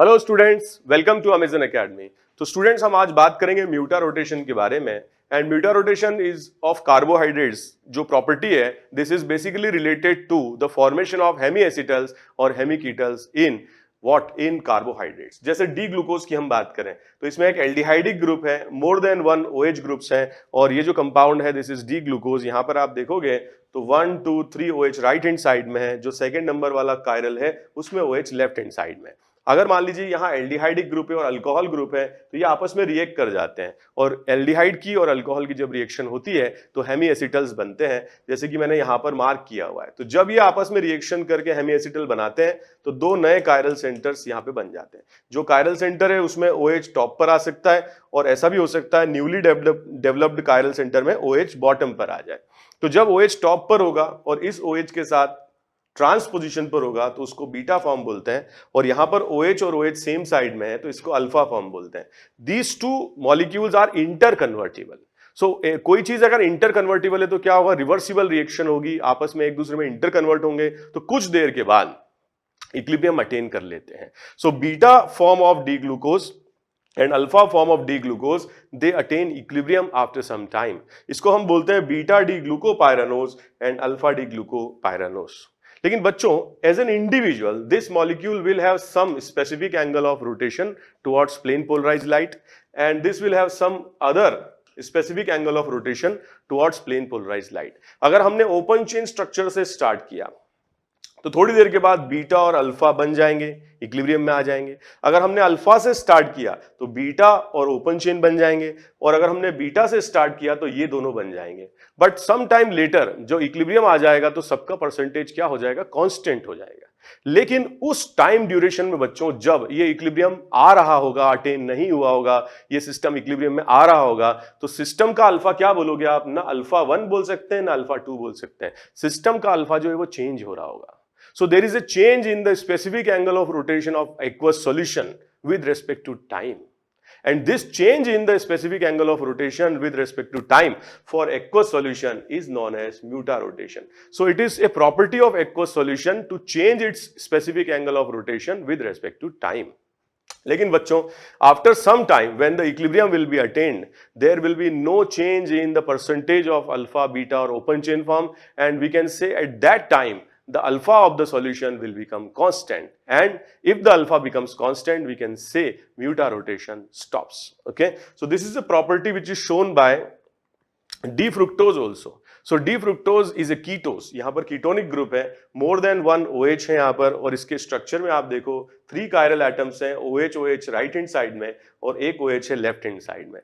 Hello students, welcome to Amazon academy. तो students, हम आज बात करेंगे म्यूटा रोटेशन के बारे में। And mutarotation is of carbohydrates. जो प्रॉपर्टी है, this is basically related to the formation of hemiacetals और hemiketals in in carbohydrates. जैसे डी ग्लूकोज की हम बात करें तो इसमें एक एल्डिहाइडिक ग्रुप है, more than one OH groups हैं, और ये जो कंपाउंड है दिस इज डी ग्लूकोज। यहाँ पर आप देखोगे तो 1 2 3 OH राइट हैंड साइड में है, जो सेकंड नंबर वाला कायरल है उसमें OH लेफ्ट हैंड साइड में। अगर मान लीजिए यहाँ एल्डिहाइडिक ग्रुप है और अल्कोहल ग्रुप है तो ये आपस में रिएक्ट कर जाते हैं, और एल्डिहाइड की और अल्कोहल की जब रिएक्शन होती है तो हेमी एसिटल्स बनते हैं, जैसे कि मैंने यहाँ पर मार्क किया हुआ है। तो जब ये आपस में रिएक्शन करके हेमी एसिटल बनाते हैं तो दो नए कायरल सेंटर्स यहाँ पे बन जाते हैं। जो कायरल सेंटर है उसमें OH टॉप पर आ सकता है, और ऐसा भी हो सकता है न्यूली डेवलप्ड कायरल सेंटर में OH बॉटम पर आ जाए। तो जब OH टॉप पर होगा और इस OH के साथ ट्रांस पोजीशन पर होगा तो उसको बीटा फॉर्म बोलते हैं, और यहां पर OH और OH सेम साइड में है तो इसको अल्फा फॉर्म बोलते हैं। These two molecules are interconvertible. So कोई चीज अगर इंटर कन्वर्टिबल है तो क्या होगा, रिवर्सिबल रिएक्शन होगी, आपस में एक दूसरे में इंटर कन्वर्ट होंगे, तो कुछ देर के बाद इक्विलिब्रियम अटेन कर लेते हैं। So beta form of D glucose and alpha form of D-glucose, they attain equilibrium after some time. इसको हम बोलते हैं beta D glucopyranose and alpha D glucopyranose. लेकिन बच्चों, as an individual this molecule will have some specific angle of rotation towards plane polarised light, and this will have some other specific angle of rotation towards plane polarised light. अगर हमने open chain structure से start किया तो थोड़ी देर के बाद beta और alpha बन जाएंगे, इक्विलिब्रियम में आ जाएंगे। अगर हमने अल्फा से स्टार्ट किया तो बीटा और ओपन चेन बन जाएंगे, और अगर हमने बीटा से स्टार्ट किया तो ये दोनों बन जाएंगे। बट सम टाइम लेटर जो इक्विलिब्रियम आ जाएगा तो सबका परसेंटेज क्या हो जाएगा, कांस्टेंट हो जाएगा। लेकिन उस टाइम ड्यूरेशन में बच्चों, जब ये इक्विलिब्रियम आ रहा होगा, अटेन नहीं हुआ होगा, ये सिस्टम इक्विलिब्रियम में आ रहा होगा, तो सिस्टम का अल्फा क्या बोलोगे आप, ना अल्फा 1 बोल सकते हैं ना अल्फा 2 बोल सकते हैं। सिस्टम का अल्फा जो है वो चेंज हो रहा होगा। So there is a change in the specific angle of rotation of aqueous solution with respect to time. And this change in the specific angle of rotation with respect to time for aqueous solution is known as mutarotation. So it is a property of aqueous solution to change its specific angle of rotation with respect to time. लेकिन बच्चों, after some time when the equilibrium will be attained, there will be no change in the percentage of alpha, beta or open chain form, and we can say at that time the alpha of the solution will become constant, and if the alpha becomes constant we can say mutarotation stops. Okay, so this is a property which is shown by D-fructose also. So D-fructose is a ketose. यहाँ पर ketonic group है, more than one OH है यहाँ पर, और इसके structure में आप देखो 3 कायरल एटम्स हैं, OH राइट हैंड साइड में और एक OH है लेफ्ट हैंड साइड में।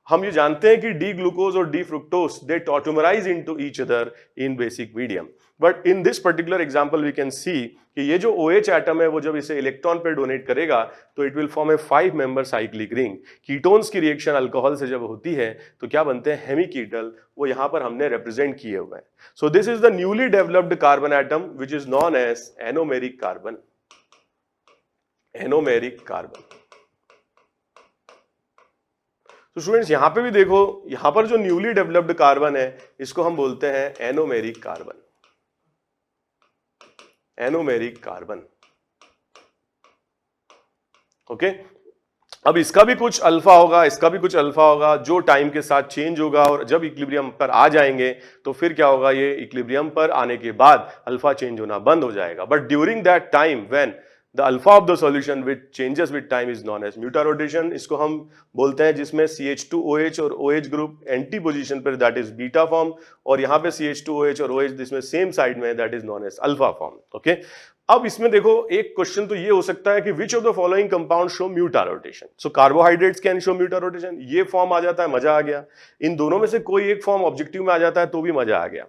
हम ये जानते हैं कि डी ग्लूकोज और D fructose they tautomerise into each other in basic medium, but in this particular example we can see कि ये जो OH एटम है वो जब इसे इलेक्ट्रॉन पे डोनेट करेगा तो it will form A 5 member cyclic ring. Ketones की रिएक्शन अल्कोहल से जब होती है तो क्या बनते हैं, हेमी कीटल, वो यहाँ पर हमने रिप्रेजेंट किए हुए हैं। So this is the newly developed carbon atom which is known as anomeric carbon. Anomeric carbon. तो स्टूडेंट्स, यहां पे भी देखो, यहां पर जो न्यूली डेवलप्ड कार्बन है इसको हम बोलते हैं anomeric carbon. Anomeric carbon. Okay, अब इसका भी कुछ अल्फा होगा, इसका भी कुछ अल्फा होगा, जो टाइम के साथ चेंज होगा, और जब इक्विलिब्रियम पर आ जाएंगे तो फिर क्या होगा, ये इक्विलिब्रियम पर आने के बाद अल्फा चेंज होना बंद हो जाएगा। But during that time when the alpha of the solution which changes with time is known as mutarotation. इसको हम बोलते हैं जिसमें CH2OH और OH ग्रुप एंटी पोजीशन पर, दैट इज बीटा फॉर्म, और यहाँ पे CH2OH और OH जिसमें सेम साइड में, that is known as alpha form. Okay, अब इसमें देखो एक क्वेश्चन तो ये हो सकता है कि which of the following compound show mutarotation. So carbohydrates can show mutarotation. ये फॉर्म आ जाता है, मजा आ गया। इन दोनों में से कोई एक फॉर्म ऑब्जेक्टिव में आ जाता है तो भी मजा आ गया।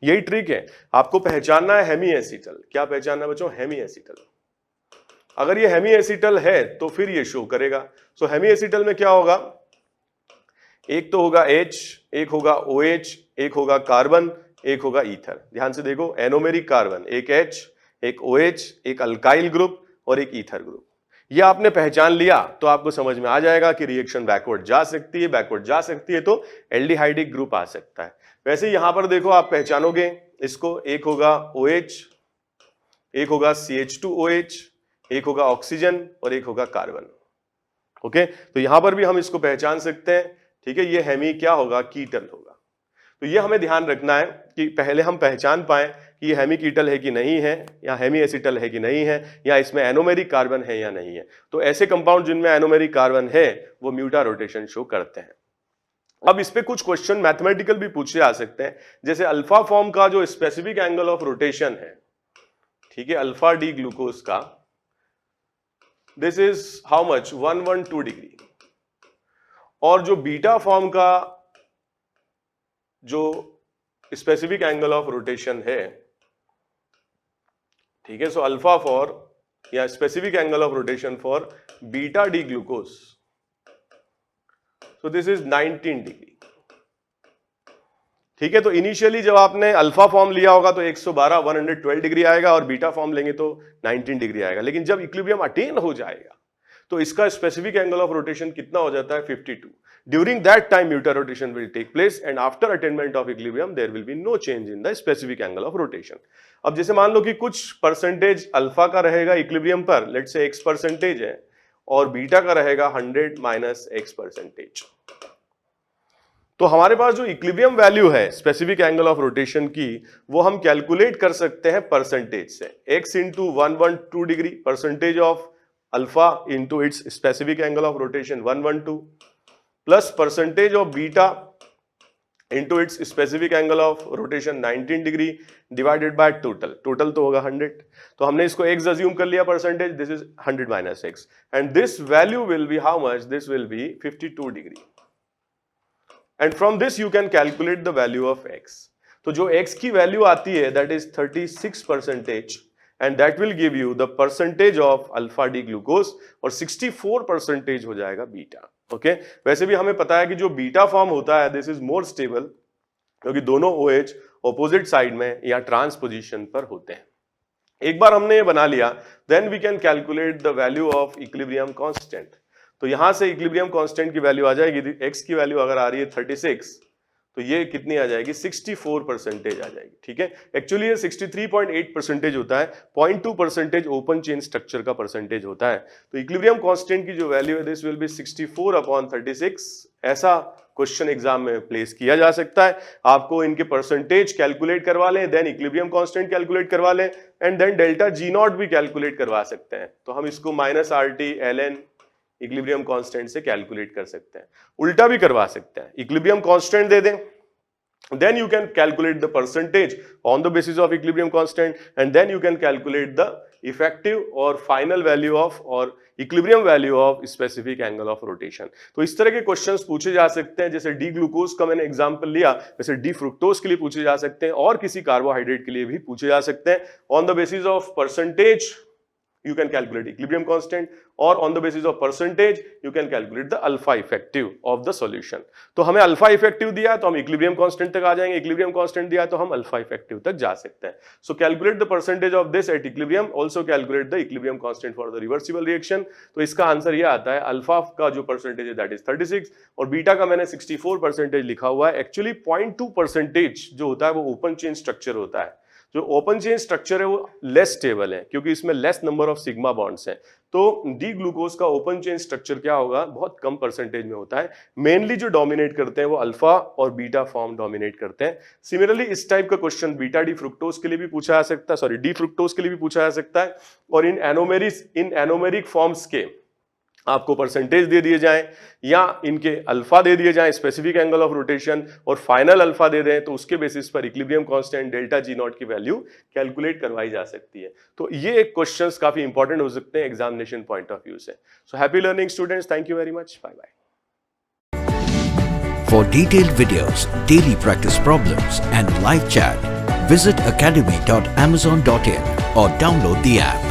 यही ट्रिक है, आपको पहचानना है हेमी एसिटल। क्या पहचानना है बच्चों, हेमी एसिटल। अगर ये हेमी एसिटल है तो फिर ये शो करेगा। सो हेमी एसिटल में क्या होगा, एक तो होगा H, एक होगा OH, एक होगा कार्बन, एक होगा ईथर। ध्यान से देखो, एनोमेरिक कार्बन, एक H, एक OH, एक अल्काइल ग्रुप और एक ईथर ग्रुप। ये आपने पहचान लिया तो आपको समझ में आ जाएगा कि रिएक्शन बैकवर्ड जा सकती है, बैकवर्ड जा सकती है तो एल्डिहाइडिक ग्रुप आ सकता है। वैसे यहां पर देखो, आप पहचानोगे इसको, एक होगा OH, एक होगा CH2OH, एक होगा ऑक्सीजन और एक होगा कार्बन। ओके, तो यहां पर भी हम इसको पहचान सकते हैं, ठीक है, ये हेमी क्या होगा, कीटल होगा। तो ये हमें ध्यान रखना है कि पहले हम पहचान पाएं कि ये हेमी कीटल है कि नहीं है, या हेमी एसिटल है कि नहीं है, या इसमें एनोमेरिक कार्बन है या नहीं है। तो ऐसे कंपाउंड जिनमें एनोमेरिक कार्बन है वो म्यूटा रोटेशन शो करते हैं। अब इस पे कुछ क्वेश्चन मैथमेटिकल भी पूछे जा सकते हैं, जैसे अल्फा फॉर्म का जो स्पेसिफिक एंगल ऑफ रोटेशन है, ठीक है, अल्फा डी ग्लूकोज का, this is how much, 112 degree. और जो बीटा फॉर्म का जो स्पेसिफिक एंगल ऑफ रोटेशन है, ठीक है, सो अल्फा फॉर या specific angle of rotation for beta D glucose, so this is 19 degree. ठीक है, तो इनिशियली जब आपने अल्फा फॉर्म लिया होगा तो 112 डिग्री आएगा, और बीटा फॉर्म लेंगे तो 19 डिग्री आएगा। लेकिन जब इक्विलिब्रियम अटेन हो जाएगा तो इसका स्पेसिफिक एंगल ऑफ रोटेशन कितना हो जाता है, 52। During that time mutarotation will take place, and after attainment of equilibrium there will be no change in the specific angle of rotation. अब जैसे मान लो कि कुछ परसेंटेज अल्फा का रहेगा इक्विलिब्रियम पर, लेट्स से x परसेंटेज है, और बीटा का रहेगा 100 माइनस x परसेंटेज। तो हमारे पास जो इक्विलिब्रियम वैल्यू है स्पेसिफिक एंगल ऑफ रोटेशन की, वो हम कैलकुलेट कर सकते हैं परसेंटेज से। x into 112 degree percentage of alpha into its specific angle of rotation 112 plus percentage of beta into its specific angle of rotation 19 degree divided by total, total तो होगा 100। तो हमने इसको x अज्यूम कर लिया percentage, this is 100 minus x, and this value will be how much, this will be 52 degree. And from this you can calculate the value of x. तो जो x की वैल्यू आती है that is 36%, and that will give you the percentage of alpha D glucose, और 64% हो जाएगा beta. Okay, वैसे भी हमें पता है कि जो बीटा फॉर्म होता है दिस इज मोर स्टेबल, क्योंकि दोनों OH ऑपोजिट साइड में या ट्रांस पोजीशन पर होते हैं। एक बार हमने ये बना लिया, then we can calculate the value of equilibrium constant। तो यहां से इक्विलिब्रियम कांस्टेंट की वैल्यू आ जाएगी, x की वैल्यू अगर आ रही है 36, तो ये कितनी आ जाएगी, 64% आ जाएगी। ठीक है, एक्चुअली ये 63.8% होता है, 0.2% ओपन चेन स्ट्रक्चर का परसेंटेज होता है। तो इक्विलिब्रियम कांस्टेंट की जो वैल्यू है दिस विल बी 64/36। ऐसा क्वेश्चन एग्जाम में प्लेस किया जा सकता है। आपको इनके परसेंटेज कैलकुलेट करवा लें, देन इक्विलिब्रियम कांस्टेंट कैलकुलेट करवा लें, and then delta G naught भी कैलकुलेट करवा सकते हैं। तो हम इसको -RT ln इक्विलिब्रियम कांस्टेंट से कैलकुलेट कर सकते हैं। उल्टा भी करवा सकते हैं, इक्विलिब्रियम कांस्टेंट दे दें, then you can calculate the percentage on the basis of equilibrium constant, and then you can calculate the effective or final value of or equilibrium value of specific angle of rotation। तो इस तरह के questions पूछे जा सकते हैं, जैसे D glucose का मैंने एग्जांपल लिया, वैसे डी फ्रुक्टोज के लिए पूछे जा सकते हैं, और किसी कार्बोहाइड्रेट के लिए भी पूछे जा सकते हैं। On the basis of percentage you can calculate equilibrium constant, or on the basis of percentage you can calculate the alpha effective of the solution। तो हमें alpha effective दिया है तो हम equilibrium constant तक आ जाएंगे, equilibrium constant दिया है तो हम alpha effective तक जा सकते हैं। So calculate the percentage of this at equilibrium, also calculate the equilibrium constant for the reversible reaction। तो इसका आंसर ये आता है, अल्फा का जो परसेंटेज है that is 36, और बीटा का मैंने 64% लिखा हुआ है। एक्चुअली 0.2% जो होता है वो ओपन चेन स्ट्रक्चर होता है। जो ओपन चेन स्ट्रक्चर है वो लेस स्टेबल है, क्योंकि इसमें less number of sigma bonds हैं। तो डी ग्लूकोज का ओपन चेन स्ट्रक्चर क्या होगा, बहुत कम परसेंटेज में होता है। मेनली जो डोमिनेट करते हैं वो अल्फा और बीटा फॉर्म डोमिनेट करते हैं। सिमिलरली इस टाइप का क्वेश्चन बीटा डी फ्रुक्टोज के लिए भी पूछा जा सकता है, सॉरी डी फ्रुक्टोज के लिए भी पूछा जा सकता है। और इन एनोमेरिक फॉर्म्स के आपको परसेंटेज दे दिए जाएं, या इनके अल्फा दे दिए जाएं स्पेसिफिक एंगल ऑफ रोटेशन, और फाइनल अल्फा दे दें, तो उसके बेसिस पर equilibrium constant delta G not की वैल्यू कैलकुलेट करवाई जा सकती है। तो ये क्वेश्चंस काफी इंपॉर्टेंट हो सकते हैं एग्जामिनेशन पॉइंट ऑफ व्यू से। So happy learning students, thank you very much, bye bye. For detailed videos, daily practice problems and live chat, visit academy.amazon.in or download the app.